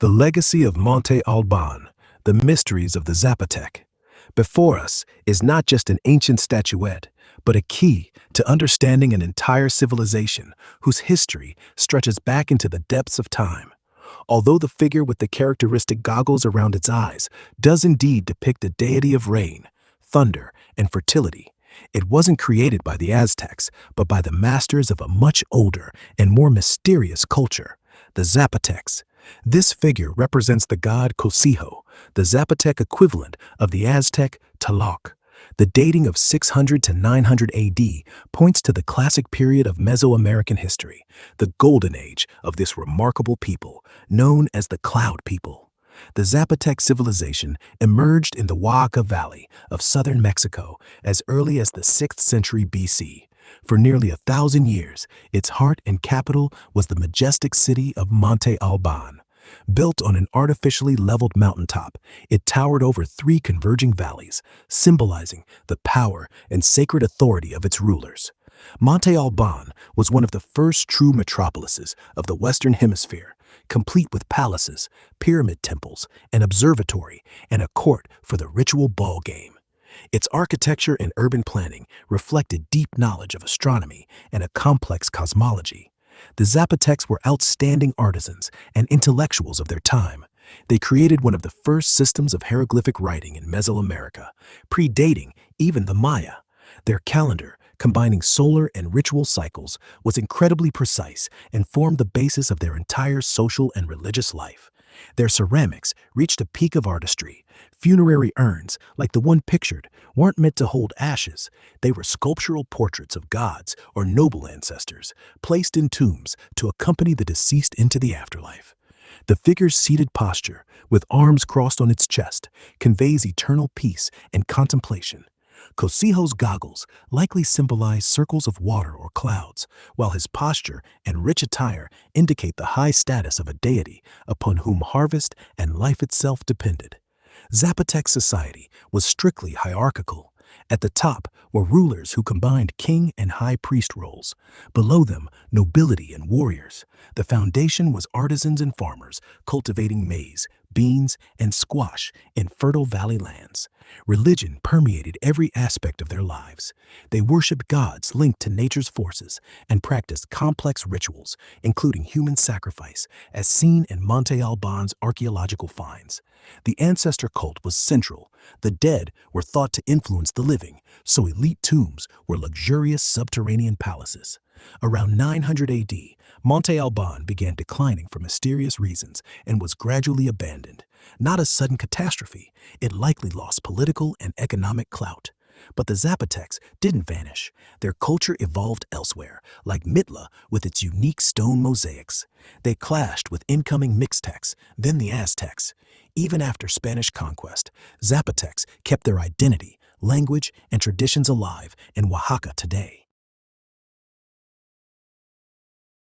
The legacy of Monte Albán, the mysteries of the Zapotec. Before us is not just an ancient statuette, but a key to understanding an entire civilization whose history stretches back into the depths of time. Although the figure with the characteristic goggles around its eyes does indeed depict a deity of rain, thunder, and fertility, it wasn't created by the Aztecs, but by the masters of a much older and more mysterious culture, the Zapotecs. This figure represents the god Cosijo, the Zapotec equivalent of the Aztec Tlaloc. The dating of 600 to 900 AD points to the classic period of Mesoamerican history, the golden age of this remarkable people, known as the Cloud People. The Zapotec civilization emerged in the Oaxaca Valley of southern Mexico as early as the 6th century BC. For nearly 1,000 years, its heart and capital was the majestic city of Monte Albán. Built on an artificially leveled mountaintop, it towered over 3 converging valleys, symbolizing the power and sacred authority of its rulers. Monte Albán was one of the first true metropolises of the Western Hemisphere, complete with palaces, pyramid temples, an observatory, and a court for the ritual ball game. Its architecture and urban planning reflected deep knowledge of astronomy and a complex cosmology. The Zapotecs were outstanding artisans and intellectuals of their time. They created one of the first systems of hieroglyphic writing in Mesoamerica, predating even the Maya. Their calendar, combining solar and ritual cycles, was incredibly precise and formed the basis of their entire social and religious life. Their ceramics reached a peak of artistry. Funerary urns, like the one pictured, weren't meant to hold ashes. They were sculptural portraits of gods or noble ancestors, placed in tombs to accompany the deceased into the afterlife. The figure's seated posture, with arms crossed on its chest, conveys eternal peace and contemplation. Cosijo's goggles likely symbolize circles of water or clouds, while his posture and rich attire indicate the high status of a deity upon whom harvest and life itself depended. Zapotec society was strictly hierarchical. At the top were rulers who combined king and high priest roles. Below them, nobility and warriors. The foundation was artisans and farmers cultivating maize, beans, and squash in fertile valley lands. Religion permeated every aspect of their lives. They worshipped gods linked to nature's forces and practiced complex rituals, including human sacrifice, as seen in Monte Albán's archaeological finds. The ancestor cult was central. The dead were thought to influence the living, so elite tombs were luxurious subterranean palaces. Around 900 AD, Monte Albán began declining for mysterious reasons and was gradually abandoned. Not a sudden catastrophe, it likely lost political and economic clout. But the Zapotecs didn't vanish. Their culture evolved elsewhere, like Mitla with its unique stone mosaics. They clashed with incoming Mixtecs, then the Aztecs. Even after Spanish conquest, Zapotecs kept their identity, language, and traditions alive in Oaxaca today.